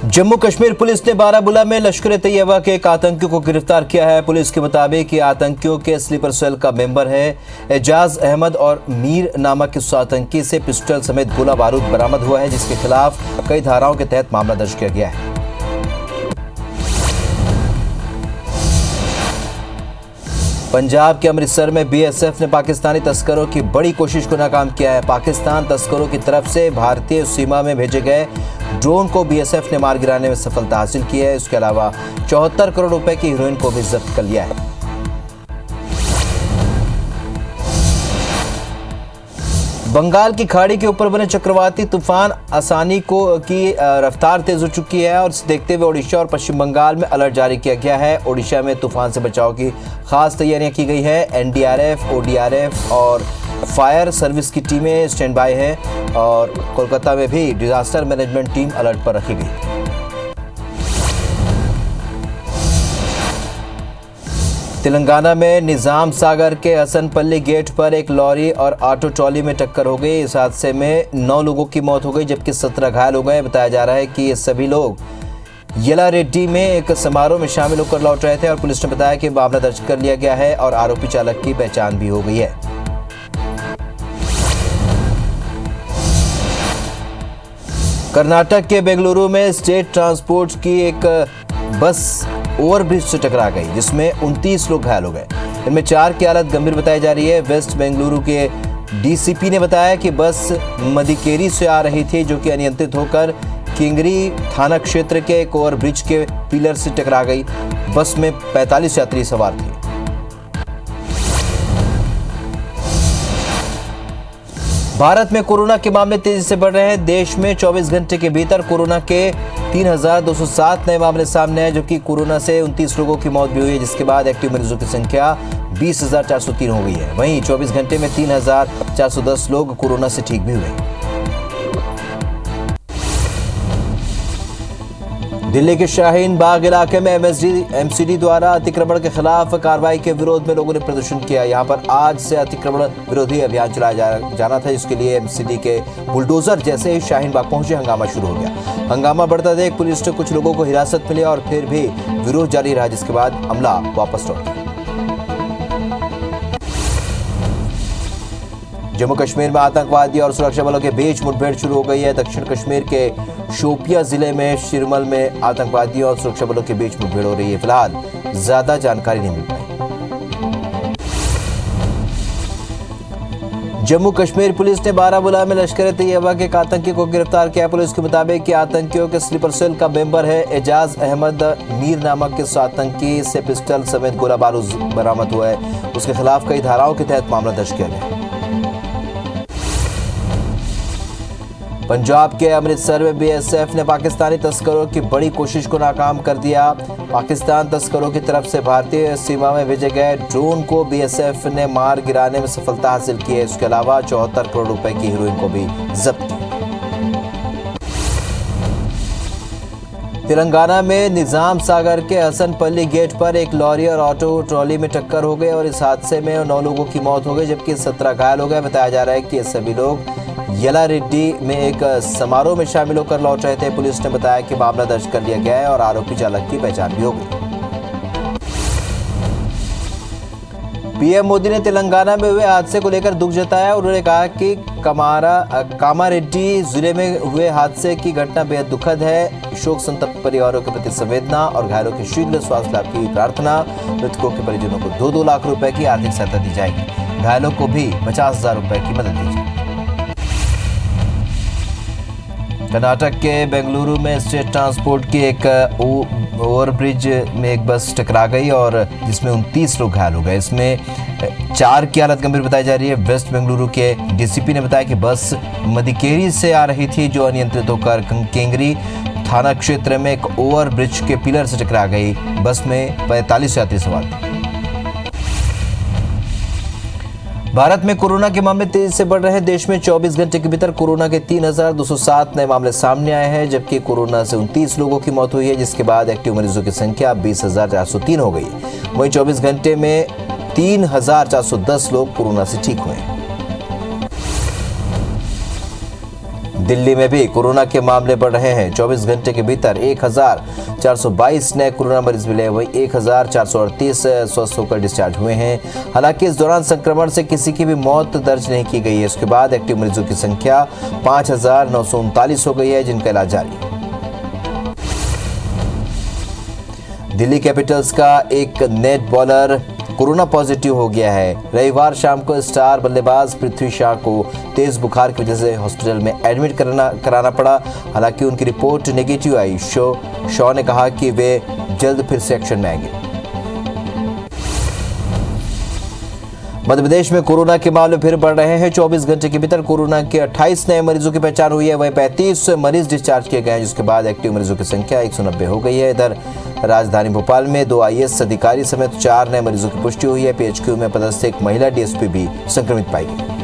Jammu Kashmir police ने बारामूला में लश्कर-ए-तैयबा के एक आतंकी को गिरफ्तार किया है। पुलिस के मुताबिक ये आतंकियों के स्लीपर सेल का मेंबर है। एजाज अहमद और मीर नामक इस आतंकी से पिस्टल समेत गोला बारूद बरामद हुआ है, जिसके खिलाफ कई धाराओं के तहत मामला दर्ज किया गया है। पंजाब के अमृतसर में बीएसएफ ने पाकिस्तानी तस्करों की बड़ी कोशिश को नाकाम किया है। पाकिस्तान तस्करों की तरफ से भारतीय सीमा में भेजे गए ड्रोन को बीएसएफ ने मार गिराने में सफलता हासिल की है। इसके अलावा 74 करोड़ रुपए की हीरोइन को भी जब्त कर लिया है। बंगाल की खाड़ी के ऊपर बने चक्रवाती तूफान आसानी की रफ्तार तेज हो चुकी है और इसे देखते हुए ओडिशा और पश्चिम बंगाल में अलर्ट जारी किया गया है। ओडिशा में तूफान से बचाव की खास तैयारियां की गई है। एनडीआरएफ, ओडीआरएफ और फायर सर्विस की टीमें स्टैंड बाय है और कोलकाता में भी डिजास्टर मैनेजमेंट टीम अलर्ट पर रखी गई। तेलंगाना में निजाम सागर के हसनपल्ली गेट पर एक लॉरी और ऑटो ट्रॉली में टक्कर हो गई। इस हादसे में 9 लोगों की मौत हो गई, जबकि 17 घायल हो गए। बताया जा रहा है कि ये सभी लोग येलारेड्डी में एक समारोह में शामिल होकर लौट रहे थे और पुलिस ने बताया कि मामला दर्ज कर लिया गया है और आरोपी चालक की पहचान भी हो गई है। कर्नाटक के बेंगलुरु में स्टेट ट्रांसपोर्ट की एक बस ओवरब्रिज से टकरा गई, जिसमें 29 लोग घायल हो गए। इनमें 4 की हालत गंभीर बताई जा रही है। वेस्ट बेंगलुरु के डीसीपी ने बताया कि बस मदिकेरी से आ रही थी, जो कि अनियंत्रित होकर किंगरी थाना क्षेत्र के एक ओवरब्रिज के पिलर से टकरा गई। बस में 45 यात्री सवार थे। भारत में कोरोना के मामले तेजी से बढ़ रहे हैं। देश में 24 घंटे के भीतर कोरोना के 3,207 नए मामले सामने आए, जबकि कोरोना से 29 लोगों की मौत भी हुई है, जिसके बाद एक्टिव मरीजों की संख्या 20,403 हो गई है। वहीं 24 घंटे में 3,410 लोग कोरोना से ठीक भी हुए। दिल्ली के शाहीन बाग इलाके में एमसीडी द्वारा अतिक्रमण के खिलाफ कार्रवाई के विरोध में लोगों ने प्रदर्शन किया। यहां पर आज से अतिक्रमण विरोधी अभियान चलाया जाना था, जिसके लिए एमसीडी के बुलडोजर जैसे ही शाहीन बाग पहुंचे, हंगामा शुरू हो गया। हंगामा बढ़ता देख पुलिस ने कुछ लोगों को हिरासत में लिया और फिर भी विरोध जारी रहा, जिसके बाद हमला वापस लौट गया। जम्मू कश्मीर में आतंकवादी और सुरक्षा बलों के बीच मुठभेड़ शुरू हो गई है। दक्षिण कश्मीर के शोपिया जिले में शिरमल में आतंकवादियों और सुरक्षा बलों के बीच मुठभेड़ हो रही है। फिलहाल ज्यादा जानकारी नहीं मिल पाई। जम्मू कश्मीर पुलिस ने बारामूला में लश्कर-ए-तैयबा के एक आतंकी को गिरफ्तार किया। पुलिस के मुताबिक कि आतंकियों के स्लीपर सेल का मेंबर है। एजाज अहमद मीर नामक इस आतंकी से पिस्टल समेत गोला बारूद बरामद हुआ है। उसके खिलाफ कई धाराओं के तहत मामला दर्ज किया गया। पंजाब के अमृतसर में बीएसएफ ने पाकिस्तानी तस्करों की बड़ी कोशिश को नाकाम कर दिया। पाकिस्तान तस्करों की तरफ से भारतीय सीमा में भेजे गए ड्रोन को बीएसएफ ने मार गिराने में सफलता हासिल की है। इसके अलावा 74 करोड़ रुपए की हीरोइन को भी जब्त किया। तेलंगाना में निजाम सागर के हसनपल्ली गेट पर एक लॉरी और ऑटो ट्रॉली में टक्कर हो गई और इस हादसे में 9 लोगों की मौत हो गई, जबकि 17 घायल हो गए। बताया जा रहा है कि ये सभी लोग येलारेड्डी में एक समारोह में शामिल होकर लौट रहे थे। पुलिस ने बताया कि मामला दर्ज कर लिया गया है और आरोपी चालक की पहचान भी हो गई। पीएम मोदी ने तेलंगाना में हुए हादसे को लेकर दुख जताया। उन्होंने कहा कि कामारेड्डी जिले में हुए हादसे की घटना बेहद दुखद है। शोक संतप्त परिवारों के प्रति संवेदना और घायलों के शीघ्र स्वास्थ्य लाभ की प्रार्थना। मृतकों के परिजनों को 2-2 लाख रुपए की आर्थिक सहायता दी जाएगी। घायलों को भी 50,000 रुपए की मदद दी जाएगी। कर्नाटक के बेंगलुरु में स्टेट ट्रांसपोर्ट की एक ओवरब्रिज में एक बस टकरा गई और जिसमें 29 लोग घायल हो गए। इसमें 4 की हालत गंभीर बताई जा रही है। वेस्ट बेंगलुरु के डीसीपी ने बताया कि बस मदिकेरी से आ रही थी, जो अनियंत्रित होकर किंगरी थाना क्षेत्र में एक ओवरब्रिज के पिलर से टकरा गई। बस में 45 यात्री सवार थे। भारत में कोरोना के मामले तेजी से बढ़ रहे हैं। देश में 24 घंटे के भीतर कोरोना के 3,207 नए मामले सामने आए हैं, जबकि कोरोना से 29 लोगों की मौत हुई है, जिसके बाद एक्टिव मरीजों की संख्या 20,403 हो गई। वहीं 24 घंटे में 3,410 लोग कोरोना से ठीक हुए। दिल्ली में भी कोरोना के मामले बढ़ रहे हैं। 24 घंटे के भीतर 1422 नए कोरोना मरीज मिले, वहीं 1438 स्वस्थ होकर डिस्चार्ज हुए हैं। हालांकि इस दौरान संक्रमण से किसी की भी मौत दर्ज नहीं की गई है। इसके बाद एक्टिव मरीजों की संख्या 5939 हो गई है, जिनका इलाज जारी है। दिल्ली कैपिटल्स का एक नेट बॉलर कोरोना पॉजिटिव हो गया है। रविवार शाम को स्टार बल्लेबाज पृथ्वी शॉ को तेज बुखार की वजह से हॉस्पिटल में एडमिट कराना पड़ा। हालांकि उनकी रिपोर्ट नेगेटिव आई। शॉ ने कहा कि वे जल्द फिर से एक्शन में आएंगे। मध्य प्रदेश में कोरोना के मामले फिर बढ़ रहे हैं। 24 घंटे के भीतर कोरोना के 28 नए मरीजों की पहचान हुई है, वहीं 35 मरीज डिस्चार्ज किए गए हैं, जिसके बाद एक्टिव मरीजों की संख्या 190 हो गई है। इधर राजधानी भोपाल में 2 IAS अधिकारी समेत 4 नए मरीजों की पुष्टि हुई है। PHQ में पदस्थ एक महिला DSP भी संक्रमित पाई गई।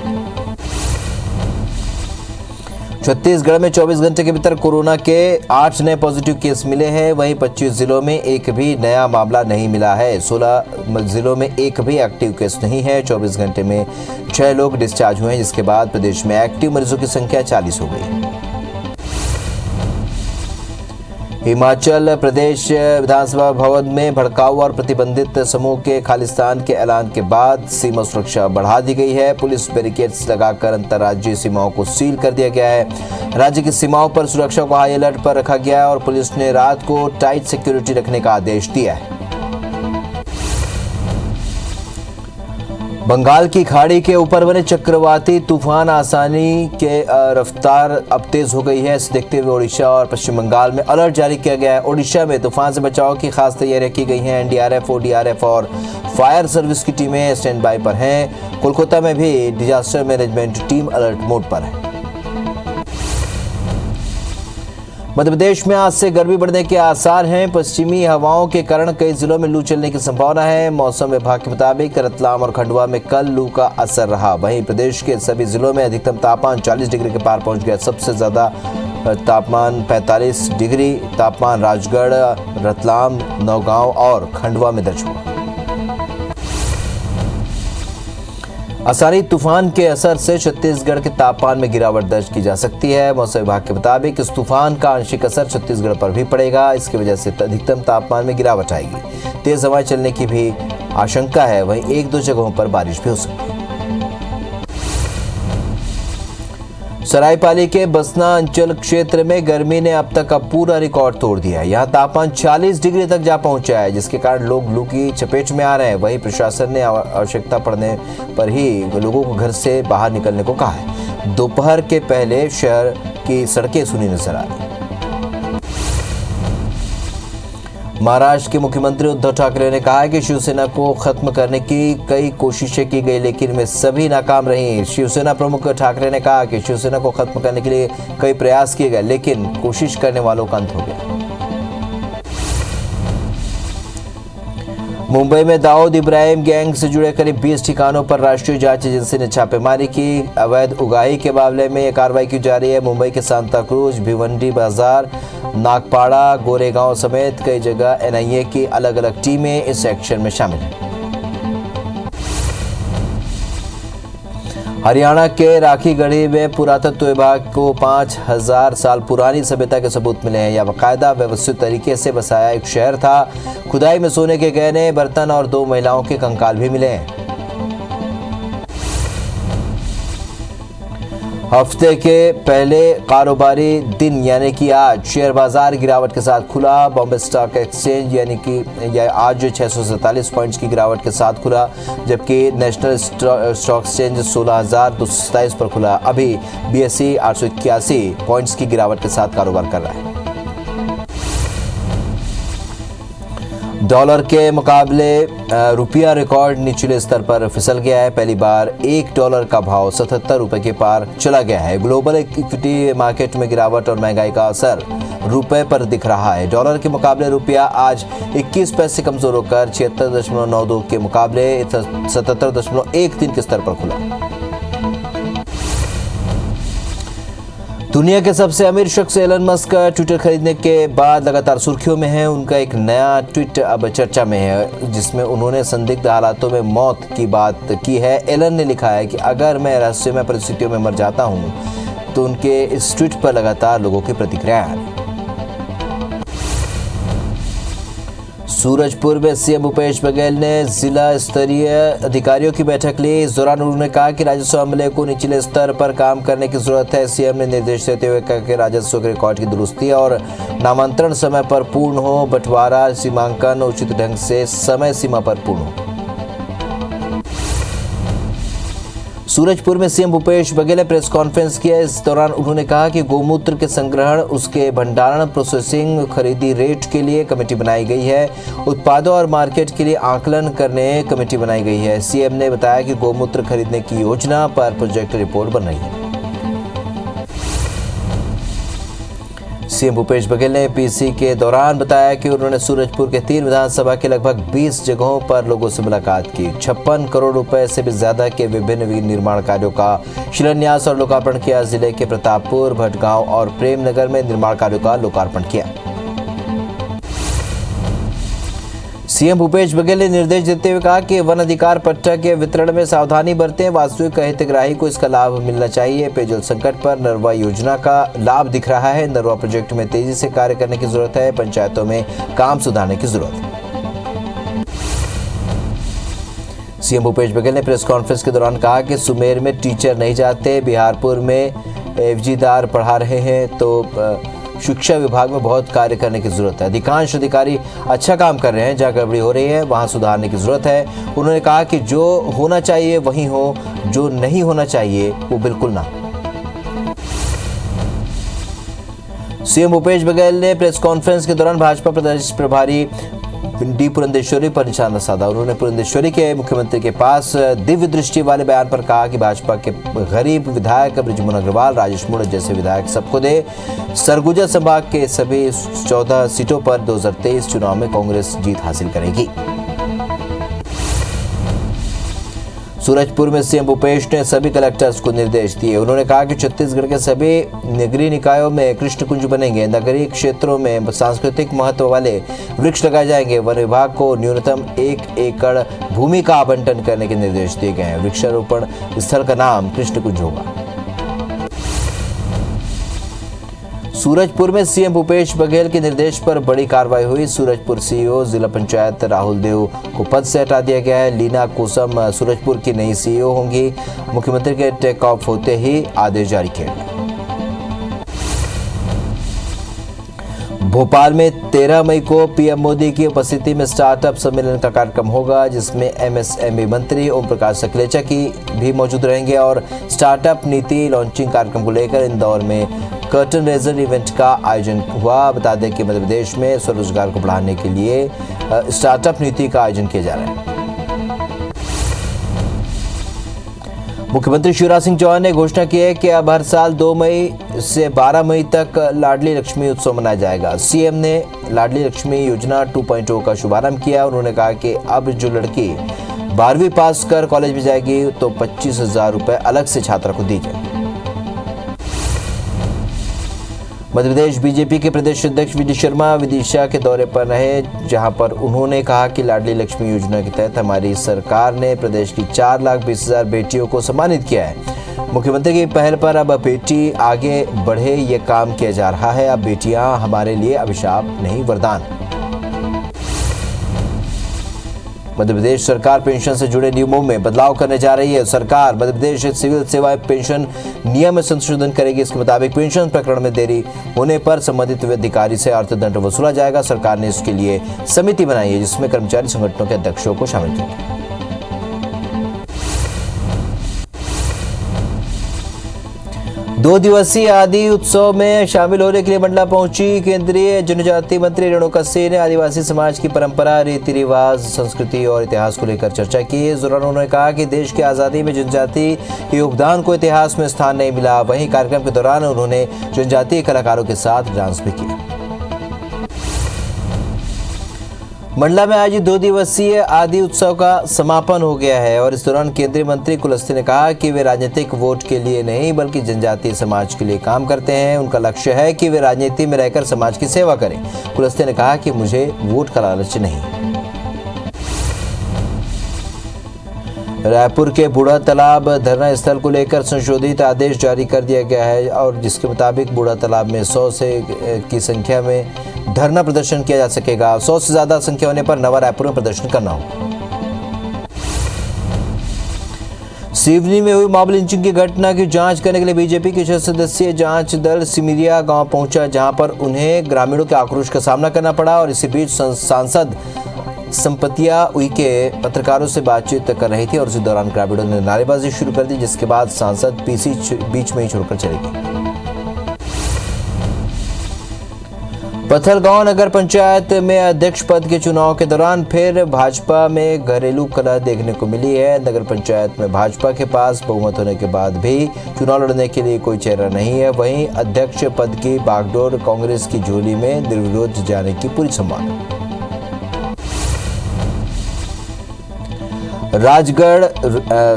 छत्तीसगढ़ में 24 घंटे के भीतर कोरोना के 8 नए पॉजिटिव केस मिले हैं, वहीं 25 जिलों में एक भी नया मामला नहीं मिला है। 16 जिलों में एक भी एक्टिव केस नहीं है। 24 घंटे में 6 लोग डिस्चार्ज हुए हैं, जिसके बाद प्रदेश में एक्टिव मरीजों की संख्या 40 हो गई। हिमाचल प्रदेश विधानसभा भवन में भड़काऊ और प्रतिबंधित समूह के खालिस्तान के ऐलान के बाद सीमा सुरक्षा बढ़ा दी गई है। पुलिस बैरिकेड्स लगाकर अंतर्राज्यीय सीमाओं को सील कर दिया गया है। राज्य की सीमाओं पर सुरक्षा को हाई अलर्ट पर रखा गया है और पुलिस ने रात को टाइट सिक्योरिटी रखने का आदेश दिया है। बंगाल की खाड़ी के ऊपर बने चक्रवाती तूफान आसानी के रफ्तार अब तेज हो गई है। इसे देखते हुए ओडिशा और पश्चिम बंगाल में अलर्ट जारी किया गया है। ओडिशा में तूफान से बचाव की खास तैयारियां की गई हैं। NDRF, ODRF और फायर सर्विस की टीमें स्टैंड बाय पर हैं। कोलकाता में भी disaster management team alert mode पर है। मध्य प्रदेश में आज से गर्मी बढ़ने के आसार हैं। पश्चिमी हवाओं के कारण कई जिलों में लू चलने की संभावना है। मौसम विभाग के मुताबिक रतलाम और खंडवा में कल लू का असर रहा। वहीं प्रदेश के सभी जिलों में अधिकतम तापमान 40 डिग्री के पार पहुंच गया। सबसे ज्यादा तापमान 45 डिग्री तापमान राजगढ़, रतलाम, नौगांव और खंडवा में दर्ज हुआ। आसानी तूफान के असर से छत्तीसगढ़ के तापमान में गिरावट दर्ज की जा सकती है। मौसम विभाग के मुताबिक इस तूफान का आंशिक असर छत्तीसगढ़ पर भी पड़ेगा। इसकी वजह से अधिकतम तापमान में गिरावट आएगी। तेज हवाएं चलने की भी आशंका है। वहीं 1-2 जगहों पर बारिश भी हो सकती है। सरायपाली के बसना अंचल क्षेत्र में गर्मी ने अब तक का पूरा रिकॉर्ड तोड़ दिया है। यहाँ तापमान 40 डिग्री तक जा पहुंचा है, जिसके कारण लोग लू की चपेट में आ रहे हैं। वहीं प्रशासन ने आवश्यकता पड़ने पर ही लोगों को घर से बाहर निकलने को कहा है। दोपहर के पहले शहर की सड़कें सूनी नजर आ रही। महाराष्ट्र के मुख्यमंत्री उद्धव ठाकरे ने कहा है कि शिवसेना को खत्म करने की कई कोशिशें की गई, लेकिन वे सभी नाकाम रही। शिवसेना प्रमुख ठाकरे ने कहा कि शिवसेना को खत्म करने के लिए कई प्रयास किए गए, लेकिन कोशिश करने वालों का अंत हो गया। मुंबई में दाऊद इब्राहिम गैंग से जुड़े करीब 20 ठिकानों पर राष्ट्रीय जांच एजेंसी ने छापेमारी की। अवैध उगाही के मामले में यह कार्रवाई की जा रही है। मुंबई के सांता क्रूज, भिवंडी बाजार, नागपाड़ा, गोरेगांव समेत कई जगह NIA की अलग अलग टीमें इस एक्शन में शामिल हैं। हरियाणा के राखीगढ़ी में पुरातत्व विभाग को 5000 साल पुरानी सभ्यता के सबूत मिले हैं। यह बाकायदा व्यवस्थित तरीके से बसाया एक शहर था। खुदाई में सोने के गहने, बर्तन और 2 महिलाओं के कंकाल भी मिले हैं। हफ्ते के पहले कारोबारी दिन यानी कि आज शेयर बाजार गिरावट के साथ खुला। बॉम्बे स्टॉक एक्सचेंज यानी कि यह आज 647 पॉइंट्स की गिरावट के साथ खुला, जबकि नेशनल स्टॉक एक्सचेंज 16,227 पर खुला। अभी BSE 881 पॉइंट्स की गिरावट के साथ कारोबार कर रहा है। डॉलर के मुकाबले रुपया रिकॉर्ड निचले स्तर पर फिसल गया है। पहली बार $1 का भाव 77 रुपए के पार चला गया है। ग्लोबल इक्विटी मार्केट में गिरावट और महंगाई का असर रुपए पर दिख रहा है। डॉलर के मुकाबले रुपया आज 21 पैसे कमजोर होकर 76.92 के मुकाबले 77.13 के स्तर पर खुला। दुनिया के सबसे अमीर शख्स एलन मस्क ट्विटर खरीदने के बाद लगातार सुर्खियों में है। उनका एक नया ट्वीट अब चर्चा में है, जिसमें उन्होंने संदिग्ध हालातों में मौत की बात की है। एलन ने लिखा है कि अगर मैं रहस्यमय परिस्थितियों में मर जाता हूं तो उनके इस ट्वीट पर लगातार लोगों की प्रतिक्रिया आ रही। सूरजपुर में सीएम भूपेश बघेल ने जिला स्तरीय अधिकारियों की बैठक ली। इस दौरान उन्होंने कहा कि राजस्व अमले को निचले स्तर पर काम करने की जरूरत है। सीएम ने निर्देश देते हुए कहा कि राजस्व के रिकॉर्ड की दुरुस्ती और नामांतरण समय पर पूर्ण हो, बंटवारा सीमांकन उचित ढंग से समय सीमा पर पूर्ण हो। सूरजपुर में सीएम भूपेश बघेल ने प्रेस कॉन्फ्रेंस किया। इस दौरान उन्होंने कहा कि गौमूत्र के संग्रहण, उसके भंडारण, प्रोसेसिंग, खरीदी रेट के लिए कमेटी बनाई गई है। उत्पादों और मार्केट के लिए आकलन करने कमेटी बनाई गई है। सीएम ने बताया कि गौमूत्र खरीदने की योजना पर प्रोजेक्ट रिपोर्ट बन रही है। सीएम भूपेश बघेल ने पीसी के दौरान बताया कि उन्होंने सूरजपुर के 3 विधानसभा के लगभग 20 जगहों पर लोगों से मुलाकात की। 56 करोड़ रुपए से भी ज्यादा के विभिन्न निर्माण कार्यों का शिलान्यास और लोकार्पण किया। जिले के प्रतापपुर, भटगांव और प्रेमनगर में निर्माण कार्यों का लोकार्पण किया। सीएम भूपेश बघेल ने निर्देश देते हुए कहा कि वन अधिकार पट्टा के वितरण में सावधानी बरतें। वास्तविक हितग्राही को इसका लाभ मिलना चाहिए। पेयजल संकट पर नरवा योजना का लाभ दिख रहा है। नरवा प्रोजेक्ट में तेजी से कार्य करने की जरूरत है। पंचायतों में काम सुधारने की जरूरत है। सीएम भूपेश बघेल ने प्रेस कॉन्फ्रेंस के दौरान कहा कि सुमेर में टीचर नहीं जाते, बिहारपुर में एफजीदार पढ़ा रहे हैं, तो शिक्षा विभाग में बहुत कार्य करने की जरूरत है। अधिकांश अधिकारी अच्छा काम कर रहे हैं, जहां गड़बड़ी हो रही है वहां सुधारने की जरूरत है। उन्होंने कहा कि जो होना चाहिए वही हो, जो नहीं होना चाहिए वो बिल्कुल ना। सीएम भूपेश बघेल ने प्रेस कॉन्फ्रेंस के दौरान भाजपा प्रदेश प्रभारी डी पुरंदेश्वरी पर निशाना साधा। उन्होंने पुरंदेश्वरी के मुख्यमंत्री के पास दिव्य दृष्टि वाले बयान पर कहा कि भाजपा के गरीब विधायक बृजमोहन अग्रवाल, राजेश मूणत जैसे विधायक सबको दे। सरगुजा संभाग के सभी 14 सीटों पर 2023 चुनाव में कांग्रेस जीत हासिल करेगी। सूरजपुर में सीएम भूपेश ने सभी कलेक्टर्स को निर्देश दिए। उन्होंने कहा कि छत्तीसगढ़ के सभी नगरीय निकायों में कृष्ण कुंज बनेंगे। नगरीय क्षेत्रों में सांस्कृतिक महत्व वाले वृक्ष लगाए जाएंगे। वन विभाग को न्यूनतम 1 एकड़ भूमि का आवंटन करने के निर्देश दिए गए हैं। वृक्षारोपण स्थल का नाम कृष्ण कुंज होगा। सूरजपुर में सीएम भूपेश बघेल के निर्देश पर बड़ी कार्रवाई हुई। सूरजपुर सीईओ जिला पंचायत राहुल देव को पद से हटा दिया गया है। लीना कोसम सूरजपुर की नई सीईओ होंगी। मुख्यमंत्री के टेक ऑफ होते ही आदेश जारी किए गए। भोपाल में 13 मई को पीएम मोदी की उपस्थिति में स्टार्टअप सम्मेलन का कार्यक्रम होगा, जिसमें एमएसएमई मंत्री ओम प्रकाश सकलेचा की भी मौजूद रहेंगे और स्टार्टअप नीति लॉन्चिंग कार्यक्रम को लेकर इंदौर में कर्टन रेजर इवेंट का आयोजन हुआ। बता दें कि मध्य प्रदेश में स्वरोजगार को बढ़ाने के लिए स्टार्टअप नीति का आयोजन किया जा रहा है। मुख्यमंत्री शिवराज सिंह चौहान ने घोषणा की है कि अब हर साल 2 मई से 12 मई तक लाडली लक्ष्मी उत्सव मनाया जाएगा। सीएम ने लाडली लक्ष्मी योजना 2.0 का शुभारंभ किया। उन्होंने कहा कि अब जो लड़की 12वीं पास कर कॉलेज में जाएगी तो 25,000 रुपए अलग से छात्रा को दी जाए। मध्य प्रदेश बीजेपी के प्रदेश अध्यक्ष वी डी शर्मा विदिशा के दौरे पर रहे, जहां पर उन्होंने कहा कि लाडली लक्ष्मी योजना के तहत हमारी सरकार ने प्रदेश की 4,20,000 बेटियों को सम्मानित किया है। मुख्यमंत्री की पहल पर अब बेटी आगे बढ़े ये काम किया जा रहा है। अब बेटियां हमारे लिए अभिशाप नहीं, वरदान। मध्य प्रदेश सरकार पेंशन से जुड़े नियमों में बदलाव करने जा रही है। सरकार मध्य प्रदेश सिविल सेवा पेंशन नियम में संशोधन करेगी। इसके मुताबिक पेंशन प्रकरण में देरी होने पर संबंधित अधिकारी से अर्थदंड वसूला जाएगा। सरकार ने इसके लिए समिति बनाई है, जिसमें कर्मचारी संगठनों के अध्यक्षों को शामिल किया। 2 दिवसीय आदि उत्सव में शामिल होने के लिए मंडला पहुंची केंद्रीय जनजाति मंत्री रेणुका सिंह ने आदिवासी समाज की परंपरा, रीति रिवाज, संस्कृति और इतिहास को लेकर चर्चा की। इस दौरान उन्होंने कहा कि देश की आज़ादी में जनजाति के योगदान को इतिहास में स्थान नहीं मिला। वहीं कार्यक्रम के दौरान उन्होंने जनजातीय कलाकारों के साथ डांस भी किया। मंडला में आज 2 दिवसीय आदि उत्सव का समापन हो गया है और इस दौरान केंद्रीय मंत्री कुलस्ते ने कहा कि वे राजनीतिक वोट के लिए नहीं बल्कि जनजातीय समाज के लिए काम करते हैं। उनका लक्ष्य है कि वे राजनीति में रहकर समाज की सेवा करें। कुलस्ते ने कहा कि मुझे वोट का लालच नहीं। रायपुर के बूढ़ा तालाब धरना स्थल को लेकर संशोधित आदेश जारी कर दिया गया है और जिसके मुताबिक बूढ़ा तालाब में 100 की संख्या में धरना प्रदर्शन किया जा सकेगा। 100 से ज्यादा संख्या होने पर नवा रायपुर में प्रदर्शन करना होगा। सिवनी में हुई मॉब लिंचिंग की घटना की जांच करने के लिए बीजेपी के 6 सदस्यीय जांच दल सिमिरिया गांव पहुंचा, जहां पर उन्हें ग्रामीणों के आक्रोश का सामना करना पड़ा और इसी बीच सांसद संपतिया उइके पत्रकारों से बातचीत कर रही थी और उसी दौरान ग्रामीणों ने नारेबाजी शुरू कर दी, जिसके बाद सांसद पीसी बीच में ही छोड़कर चले गए। पत्थलगांव नगर पंचायत में अध्यक्ष पद के चुनाव के दौरान फिर भाजपा में घरेलू कलह देखने को मिली है। नगर पंचायत में भाजपा के पास बहुमत होने के बाद भी चुनाव लड़ने के लिए कोई चेहरा नहीं है। वहीं अध्यक्ष पद की बागडोर कांग्रेस की झोली में निर्विरोध जाने की पूरी संभावना।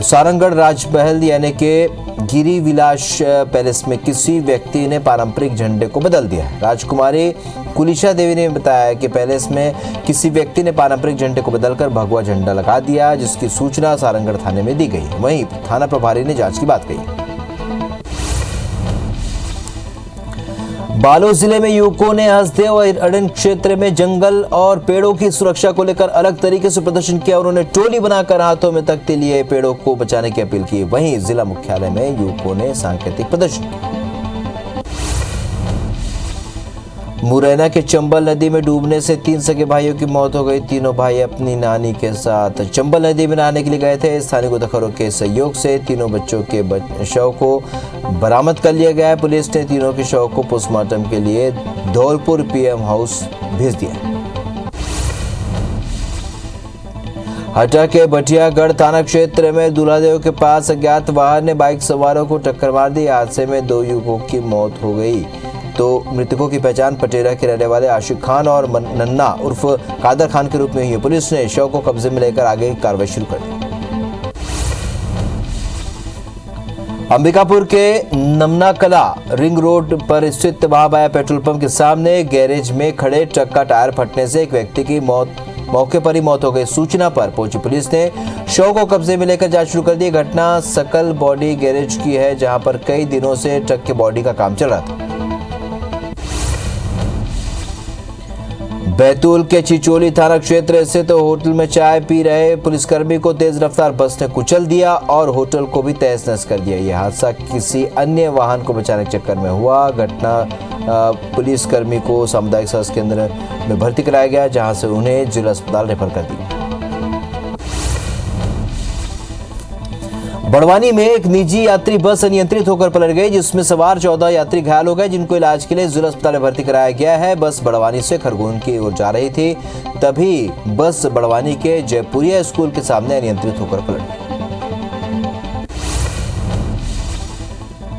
सारंगढ़ राजमहल यानी कि गिरी विलास पैलेस में किसी व्यक्ति ने पारंपरिक झंडे को बदल दिया है। राजकुमारी कुलिशा देवी ने बताया कि पैलेस में किसी व्यक्ति ने पारंपरिक झंडे को बदलकर भगवा झंडा लगा दिया, जिसकी सूचना सारंगढ़ थाने में दी गई। वहीं थाना प्रभारी ने जांच की बात कही। बालोद जिले में युवकों ने हसदेव और अरण्य क्षेत्र में जंगल और पेड़ों की सुरक्षा को लेकर अलग तरीके से प्रदर्शन किया। उन्होंने टोली बनाकर हाथों में तख्ती लिए पेड़ों को बचाने की अपील की। वहीं जिला मुख्यालय में युवकों ने सांकेतिक प्रदर्शन किया। मुरैना के चंबल नदी में डूबने से 3 सगे भाइयों की मौत हो गई। तीनों भाई अपनी नानी के साथ चंबल नदी में नहाने के लिए गए थे। स्थानीय गोताखोरों के सहयोग से तीनों बच्चों के शव को बरामद कर लिया गया है। पुलिस ने तीनों के शव को पोस्टमार्टम के लिए धौलपुर पीएम हाउस भेज दिया। हटा के भटियागढ़ थाना क्षेत्र में दूल्हादेव के पास अज्ञात वाहन ने बाइक सवारों को टक्कर मार दी। हादसे में 2 युवकों की मौत हो गई। तो मृतकों की पहचान पटेरा के रहने वाले आशिक खान और नन्ना उर्फ कादर खान के रूप में हुई है। पुलिस ने शव को कब्जे में लेकर आगे की कार्रवाई शुरू कर दी। अंबिकापुर के नमना कला रिंग रोड पर स्थित महाबाया पेट्रोल पंप के सामने गैरेज में खड़े ट्रक का टायर फटने से एक व्यक्ति की मौके पर ही मौत हो गई। सूचना पर पहुंची पुलिस ने शव को कब्जे में लेकर जांच शुरू कर दी। घटना सकल बॉडी गैरेज की है, जहां पर कई दिनों से ट्रक के बॉडी का काम चल रहा था। बैतूल के चिचोली थाना क्षेत्र से तो होटल में चाय पी रहे पुलिसकर्मी को तेज रफ्तार बस ने कुचल दिया और होटल को भी तहस नहस कर दिया। यह हादसा किसी अन्य वाहन को बचाने के चक्कर में हुआ। घटना पुलिसकर्मी को सामुदायिक स्वास्थ्य केंद्र में भर्ती कराया गया, जहां से उन्हें जिला अस्पताल रेफर कर दिया। बड़वानी में एक निजी यात्री बस अनियंत्रित होकर पलट गई, जिसमें सवार 14 यात्री घायल हो गए, जिनको इलाज के लिए जिला अस्पताल में भर्ती कराया गया है। बस बड़वानी से खरगोन की ओर जा रही थी, तभी बस बड़वानी के जयपुरिया स्कूल के सामने अनियंत्रित होकर पलट गई।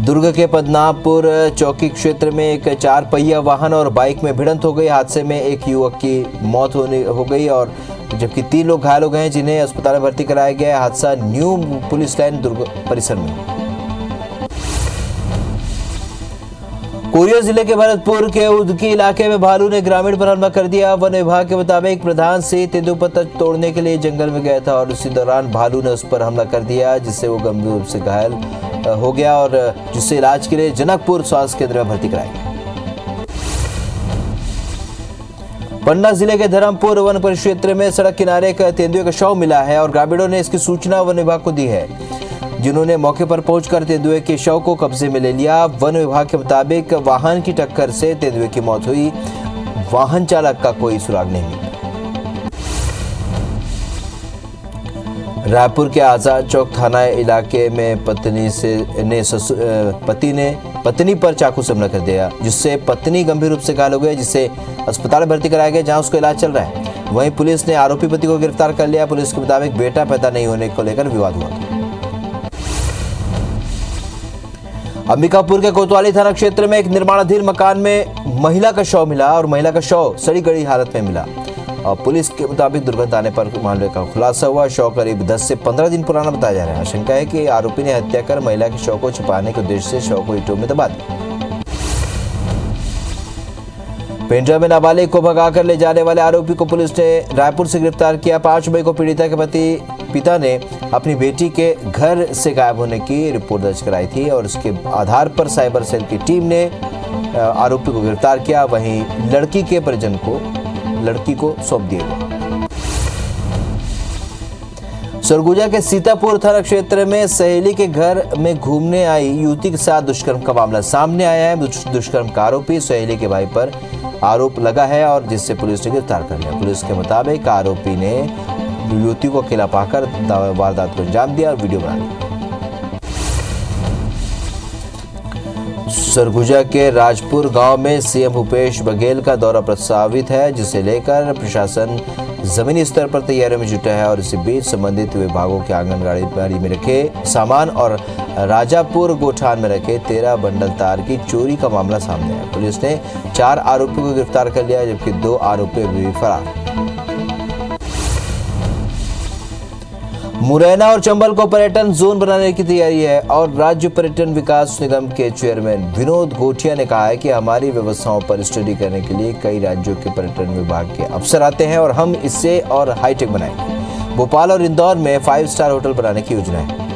दुर्ग के पद्मनाभपुर चौकी क्षेत्र में एक 4 पहिया वाहन और बाइक में भिड़ंत हो गई। हादसे में एक युवक की मौत हो गई और जबकि 3 लोग घायल हो गए हैं, जिन्हें अस्पताल में भर्ती कराया गया है। हादसा न्यू पुलिस लाइन दुर्ग परिसर में। कोरिया जिले के भरतपुर के उदकी इलाके में भालू ने ग्रामीण पर हमला कर दिया। वन विभाग के मुताबिक प्रधान सिंह तेंदुपत्ता तोड़ने के लिए जंगल में गया था और उसी दौरान भालू ने उस पर हमला कर दिया, जिससे वो गंभीर रूप से घायल हो गया और जिससे इलाज के लिए जनकपुर स्वास्थ्य केंद्र में भर्ती कराया गया। पन्ना जिले के धर्मपुर वन परिक्षेत्र में सड़क किनारे एक तेंदुए का शव मिला है और ग्रामीणों ने इसकी सूचना वन विभाग को दी है, जिन्होंने मौके पर पहुंचकर तेंदुए के शव को कब्जे में ले लिया। वन विभाग के मुताबिक वाहन की टक्कर से तेंदुए की मौत हुई। वाहन चालक का कोई सुराग नहीं मिला। रायपुर के आजाद चौक थाना इलाके में पत्नी पर चाकू से हमला कर दिया, जिससे पत्नी गंभीर रूप से घायल हो गई, जिसे अस्पताल में भर्ती कराया गया, जहां उसका इलाज चल रहा है। वहीं पुलिस ने आरोपी पति को गिरफ्तार कर लिया। पुलिस के मुताबिक बेटा पैदा नहीं होने को लेकर विवाद हुआ। अंबिकापुर के कोतवाली थाना क्षेत्र में एक निर्माणाधीन मकान में महिला का शव मिला और महिला का शव सड़ी गड़ी हालत में मिला और पुलिस के मुताबिक दुर्घटना आने पर मामले का खुलासा हुआ। शव करीब 10 से 15 दिन पुराना बताया जा रहा है। आशंका है कि आरोपी ने हत्या कर महिला के शव को छिपाने के उद्देश्य से शव को ईंटों में दबा दिया। पेंड्रा में नाबालिग को भगाकर ले जाने वाले आरोपी को पुलिस ने रायपुर से गिरफ्तार किया। 5 मई को पीड़िता के पिता ने अपनी बेटी के घर से गायब होने की रिपोर्ट दर्ज कराई थी और इसके आधार पर साइबर सेल की टीम ने आरोपी को गिरफ्तार किया। वहीं लड़की के परिजन को लड़की को सौंप दिया गया। सरगुजा के सीतापुर थाना क्षेत्र में सहेली के घर में घूमने आई युवती के साथ दुष्कर्म का मामला सामने आया है। दुष्कर्म का आरोपी सहेली के भाई पर आरोप लगा है और जिससे पुलिस ने गिरफ्तार कर लिया। पुलिस के मुताबिक आरोपी ने युवती को अकेला पाकर वारदात को अंजाम दिया और वीडियो बना लिया। सरगुजा के राजपुर गांव में सीएम भूपेश बघेल का दौरा प्रस्तावित है, जिसे लेकर प्रशासन जमीनी स्तर पर तैयारियों में जुटा है और इसी बीच संबंधित विभागों के आंगनबाड़ी में रखे सामान और राजापुर गोठान में रखे 13 बंडल तार की चोरी का मामला सामने आया। पुलिस ने 4 आरोपियों को गिरफ्तार कर लिया जबकि 2 आरोपी अभी भी फरार। मुरैना और चंबल को पर्यटन जोन बनाने की तैयारी है और राज्य पर्यटन विकास निगम के चेयरमैन विनोद घोटिया ने कहा है कि हमारी व्यवस्थाओं पर स्टडी करने के लिए कई राज्यों के पर्यटन विभाग के अफसर आते हैं और हम इससे और हाईटेक बनाएंगे। भोपाल और इंदौर में 5 स्टार होटल बनाने की योजना है।